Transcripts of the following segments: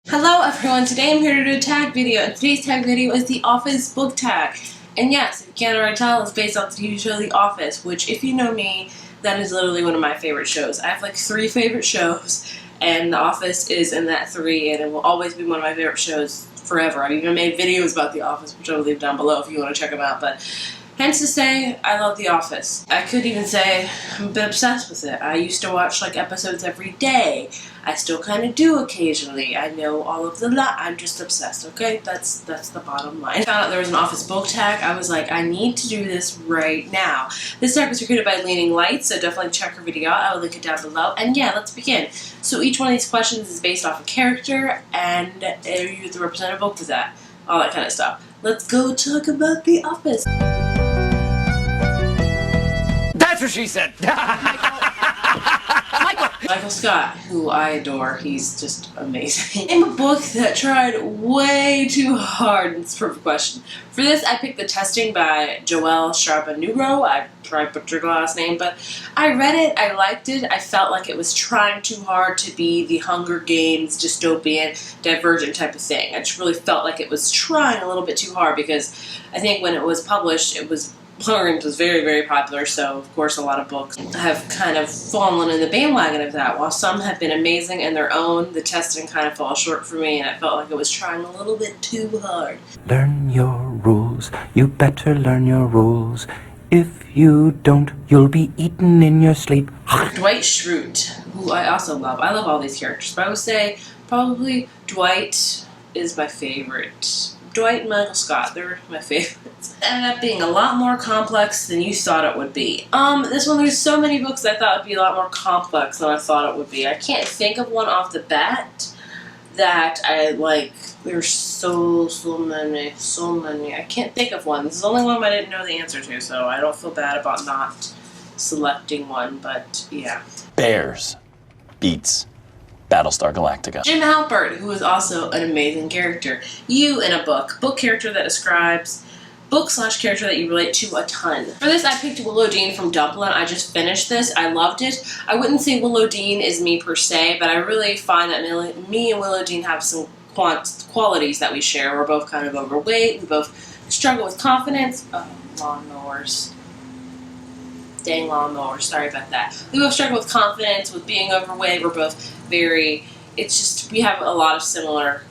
Hello everyone, today I'm here to do a tag video, and today's tag video is The Office book tag. And yes, if you can't already tell, it's based off the TV show The Office, which if you know me, that is literally one of my favorite shows. I have like 3 favorite shows, and The Office is in that 3, and it will always be one of my favorite shows forever. I've even made videos about The Office, which I'll leave down below if you want to check them out, but hence to say, I love The Office. I could even say I'm a bit obsessed with it. I used to watch like episodes every day. I still kind of do occasionally. I know all of the I'm just obsessed, okay? That's the bottom line. I found out there was an Office book tag. I was like, I need to do this right now. This tag was created by Leaning Lights, so definitely check her video out. I will link it down below. And yeah, let's begin. So each one of these questions is based off a character, and you have to represent a book with that. All that kind of stuff. Let's go talk about The Office. That's what she said! Michael Scott, who I adore, he's just amazing. Name a book that tried way too hard. It's a perfect question. For this, I picked The Testing by Joelle Charbonneau. I probably butchered the last name, but I read it, I liked it. I felt like it was trying too hard to be the Hunger Games, dystopian, Divergent type of thing. I just really felt like it was trying a little bit too hard because I think when it was published, Hunger Games was very, very popular, so of course a lot of books have kind of fallen in the bandwagon of that. While some have been amazing in their own, The Testing kind of fell short for me, and I felt like it was trying a little bit too hard. Learn your rules. You better learn your rules. If you don't, you'll be eaten in your sleep. Dwight Schrute, who I also love. I love all these characters, but I would say probably Dwight is my favorite. Dwight and Michael Scott, they're my favorites. It ended up being a lot more complex than you thought it would be. This one, there's so many books I thought would be a lot more complex than I thought it would be. I can't think of one off the bat that I like. There's so many. I can't think of one. This is the only one I didn't know the answer to, so I don't feel bad about not selecting one, but yeah. Bears beats Battlestar Galactica. Jim Halpert, who is also an amazing character. You in a book character that describes book/character that you relate to a ton. For this, I picked Willow Dean from Dublin. I just finished this. I loved it. I wouldn't say Willow Dean is me per se, but I really find that me and Willow Dean have some qualities that we share. We're both kind of overweight. We both struggle with confidence. Oh, lawnmowers. Dang lawnmowers, sorry about that. We both struggle with confidence, with being overweight. We're both it's just, we have a lot of similar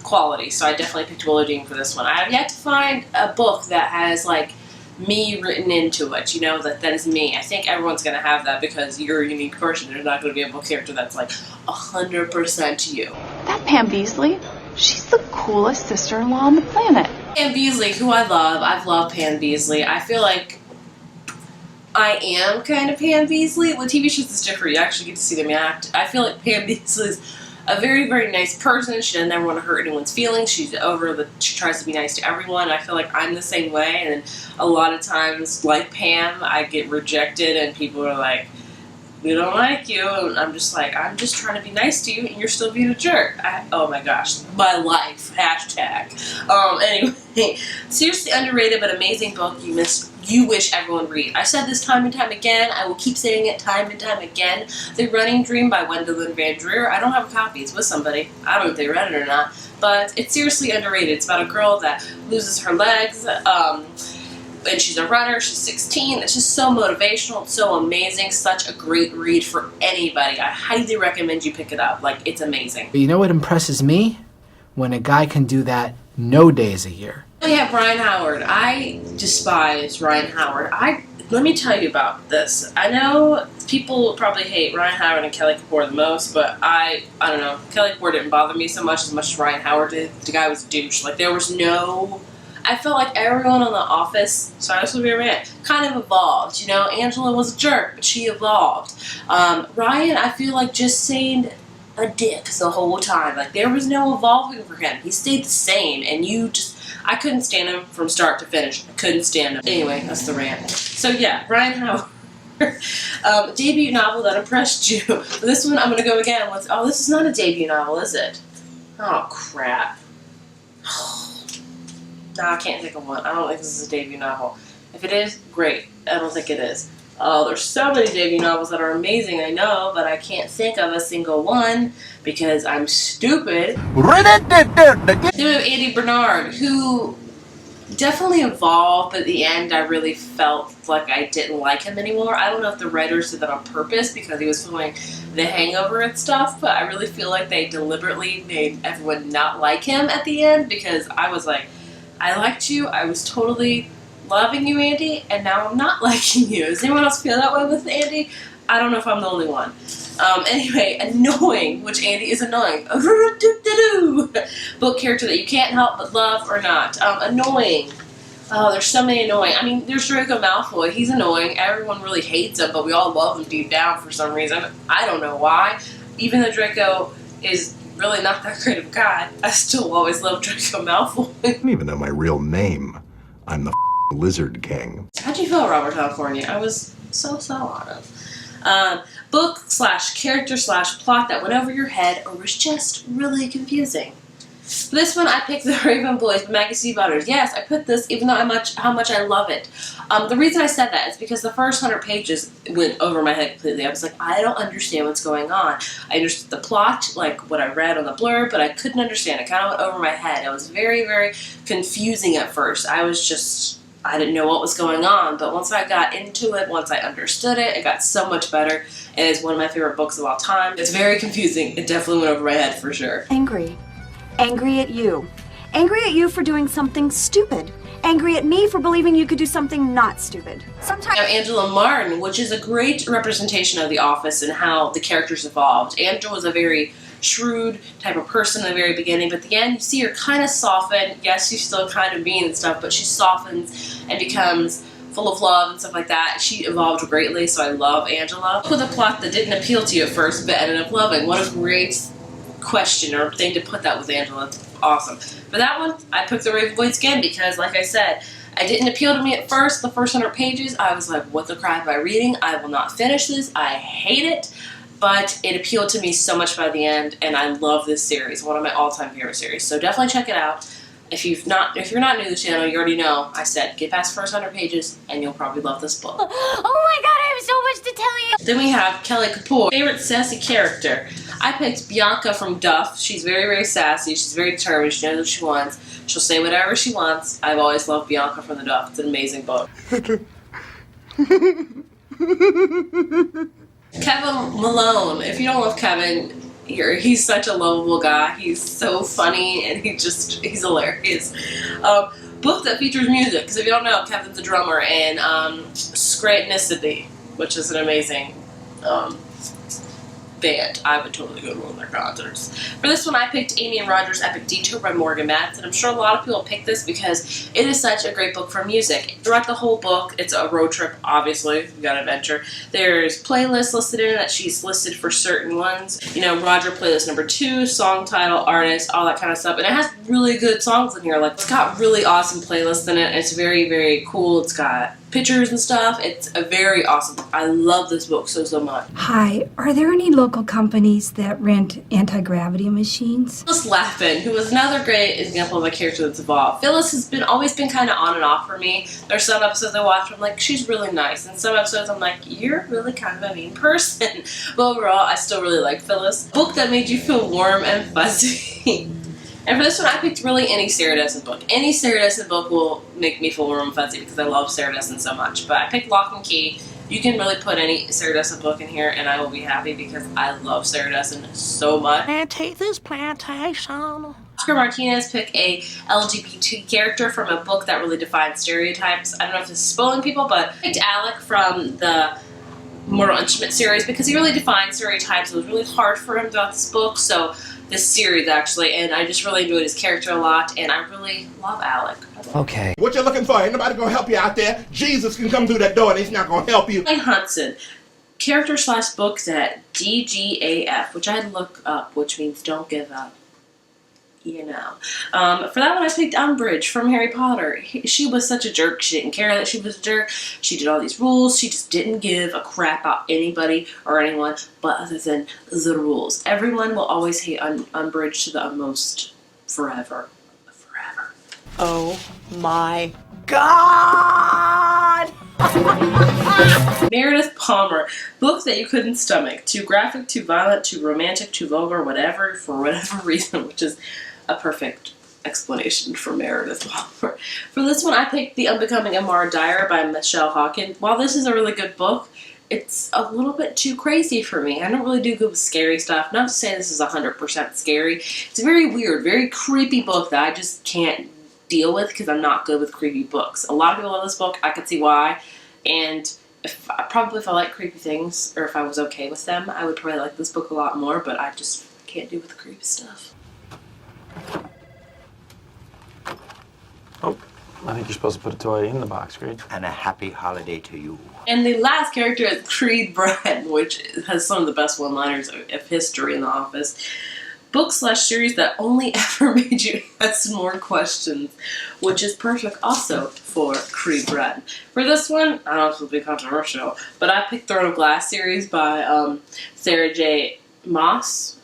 qualities, so I definitely picked Willow Dean for this one. I have yet to find a book that has, like, me written into it, you know, that is me. I think everyone's going to have that because you're a unique person. There's not going to be a book character that's, like, 100% you. That Pam Beesly, she's the coolest sister-in-law on the planet. Pam Beesly, who I love. I've loved Pam Beesly. I feel like I am kind of Pam Beesly. With TV shows, it's different. You actually get to see them act. I feel like Pam Beesly is a very, very nice person. She doesn't ever want to hurt anyone's feelings. She tries to be nice to everyone. I feel like I'm the same way, and a lot of times, like Pam, I get rejected, and people are like, "We don't like you," and I'm just like, I'm just trying to be nice to you, and you're still being a jerk. Oh my gosh, my life, hashtag. Anyway, seriously underrated but amazing book you wish everyone read. I said this time and time again. I will keep saying it time and time again. The Running Dream by Gwendolyn Van Dreer. I don't have a copy. It's with somebody. I don't know if they read it or not, but it's seriously underrated. It's about a girl that loses her legs, and she's a runner. She's 16. It's just so motivational. It's so amazing. Such a great read for anybody. I highly recommend you pick it up. Like, it's amazing. But you know what impresses me? When a guy can do that no days a year. We have Ryan Howard. I despise Ryan Howard. Let me tell you about this. I know people probably hate Ryan Howard and Kelly Kapoor the most, but I don't know. Kelly Kapoor didn't bother me so much as Ryan Howard did. The guy was a douche. Like, there was no... I felt like everyone on The Office, sorry, this will be a rant, kind of evolved. You know, Angela was a jerk, but she evolved. Ryan, I feel like, just saying a dick the whole time. Like, there was no evolving for him. He stayed the same, and I couldn't stand him from start to finish. I couldn't stand him. Anyway, that's the rant. So yeah, Ryan Howard. Debut novel that impressed you. This one, I'm going to go again with, this is not a debut novel, is it? Oh, crap. Nah, I can't think of one. I don't think this is a debut novel. If it is, great. I don't think it is. Oh, there's so many debut novels that are amazing, I know, but I can't think of a single one because I'm stupid. Then we have Andy Bernard, who definitely evolved, but at the end I really felt like I didn't like him anymore. I don't know if the writers did that on purpose because he was filming The Hangover and stuff, but I really feel like they deliberately made everyone not like him at the end because I was like, I liked you, I was totally loving you, Andy, and now I'm not liking you. Does anyone else feel that way with Andy? I don't know if I'm the only one. Anyway, annoying, which Andy is annoying. Book character that you can't help but love or not. Annoying. Oh, there's so many annoying. I mean, there's Draco Malfoy. He's annoying. Everyone really hates him, but we all love him deep down for some reason. I don't know why. Even though Draco is really not that great of a guy, I still always love Draco Malfoy. I don't even know my real name. I'm the Lizard King. How'd you feel, Robert California? I was so out of. Book/character/plot that went over your head or was just really confusing. For this one, I picked The Raven Boys by Maggie C. Butters. Yes, I put this even though how much I love it. The reason I said that is because the first 100 pages went over my head completely. I was like, I don't understand what's going on. I understood the plot, like what I read on the blurb, but I couldn't understand. It kind of went over my head. It was very, very confusing at first. I didn't know what was going on, but once I got into it, once I understood it, it got so much better. And it's one of my favorite books of all time. It's very confusing. It definitely went over my head for sure. Angry. Angry at you. Angry at you for doing something stupid. Angry at me for believing you could do something not stupid. Sometimes. Now, Angela Martin, which is a great representation of The Office and how the characters evolved. Angela was a very shrewd type of person in the very beginning, but at the end you see her kind of soften. Yes, she's still kind of mean and stuff, but she softens and becomes full of love and stuff like that. She evolved greatly, so I love Angela. With a plot that didn't appeal to you at first, but ended up loving. What a great question or thing to put that with Angela. It's awesome. For that one, I picked The Raven Boys again because, like I said, it didn't appeal to me at first. The first 100 pages, I was like, what the crap am I reading? I will not finish this. I hate it. But it appealed to me so much by the end, and I love this series. One of my all-time favorite series. So definitely check it out. If you're not new to the channel, you already know. I said get past the first 100 pages, and you'll probably love this book. Oh my god, I have so much to tell you! Then we have Kelly Kapoor, favorite sassy character. I picked Bianca from Duff. She's very, very sassy. She's very determined. She knows what she wants. She'll say whatever she wants. I've always loved Bianca from the Duff. It's an amazing book. Kevin Malone. If you don't love Kevin, he's such a lovable guy. He's so funny and he's hilarious. Book that features music, because if you don't know, Kevin's a drummer in Scrantonicity, which is an amazing band. I would totally go to one of their concerts. For this one, I picked Amy and Roger's Epic Detour by Morgan Matson. I'm sure a lot of people pick this because it is such a great book for music. Throughout the whole book, it's a road trip, obviously. We've got an adventure. There's playlists listed in it that she's listed for certain ones. You know, Roger playlist number 2, song title, artist, all that kind of stuff. And it has really good songs in here. Like, it's got really awesome playlists in it. It's very, very cool. It's got pictures and stuff. It's a very awesome book. I love this book so much. Hi, are there any local companies that rent anti-gravity machines? Phyllis Lappin, who was another great example of a character that's evolved. Phyllis has always been kind of on and off for me. There's some episodes I watch where I'm like, she's really nice. And some episodes I'm like, you're really kind of a mean person. But overall, I still really like Phyllis. Book that made you feel warm and fuzzy. And for this one, I picked really any Sarah Dessen book. Any Sarah Dessen book will make me feel warm and fuzzy because I love Sarah Dessen so much. But I picked Lock and Key. You can really put any Sarah Dessen book in here and I will be happy because I love Sarah Dessen so much. And take this plantation. Oscar Martinez picked a LGBT character from a book that really defines stereotypes. I don't know if this is spoiling people, but I picked Alec from the Mortal Instrument series because he really defined stereotypes. It was really hard for him throughout this book, so this series actually, and I just really enjoyed his character a lot, and I really love Alec. Okay. What you looking for? Ain't nobody gonna help you out there. Jesus can come through that door and he's not gonna help you. Jane Hudson, character/book that DGAF, which I had to look up, which means don't give up. You know. For that one, I picked Umbridge from Harry Potter. She was such a jerk. She didn't care that she was a jerk. She did all these rules. She just didn't give a crap about anybody or anyone but other than the rules. Everyone will always hate Umbridge to the utmost forever. Forever. Oh my God! Meredith Palmer. Books that you couldn't stomach. Too graphic, too violent, too romantic, too vulgar, whatever, for whatever reason, which is a perfect explanation for Meredith Palmer. For this one, I picked The Unbecoming Amara Dyer by Michelle Hawkins. While this is a really good book, it's a little bit too crazy for me. I don't really do good with scary stuff. Not to say this is 100% scary. It's a very weird, very creepy book that I just can't deal with because I'm not good with creepy books. A lot of people love this book. I could see why. And if I like creepy things, or if I was okay with them, I would probably like this book a lot more, but I just can't do with the creepy stuff. Oh, I think you're supposed to put a toy in the box, Creed. And a happy holiday to you. And the last character is Creed Bratton, which has some of the best one-liners of history in The Office. Book/series that only ever made you ask more questions, which is perfect also for Creed Bratton. For this one, I don't know if it'll be controversial, but I picked Throne of Glass series by Sarah J. Maas.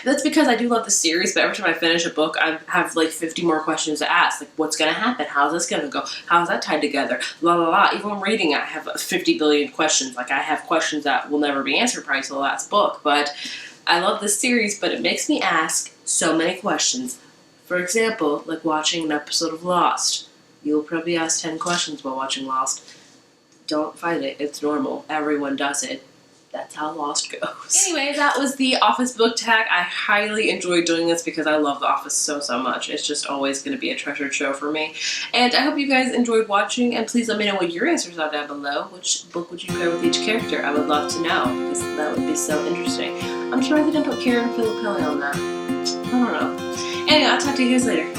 That's because I do love the series, but every time I finish a book, I have like 50 more questions to ask. Like, what's going to happen? How's this going to go? How's that tied together? La la la. Even when reading, I have 50 billion questions. Like, I have questions that will never be answered probably till the last book. But I love this series, but it makes me ask so many questions. For example, like watching an episode of Lost. You'll probably ask 10 questions while watching Lost. Don't fight it. It's normal. Everyone does it. That's how Lost goes. Anyway, that was the Office book tag. I highly enjoyed doing this because I love The Office so much. It's just always going to be a treasured show for me. And I hope you guys enjoyed watching, and please let me know what your answers are down below. Which book would you pair with each character? I would love to know, because that would be so interesting. I'm surprised they didn't put Karen Filippelli on that. I don't know. Anyway, I'll talk to you guys later.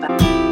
Bye.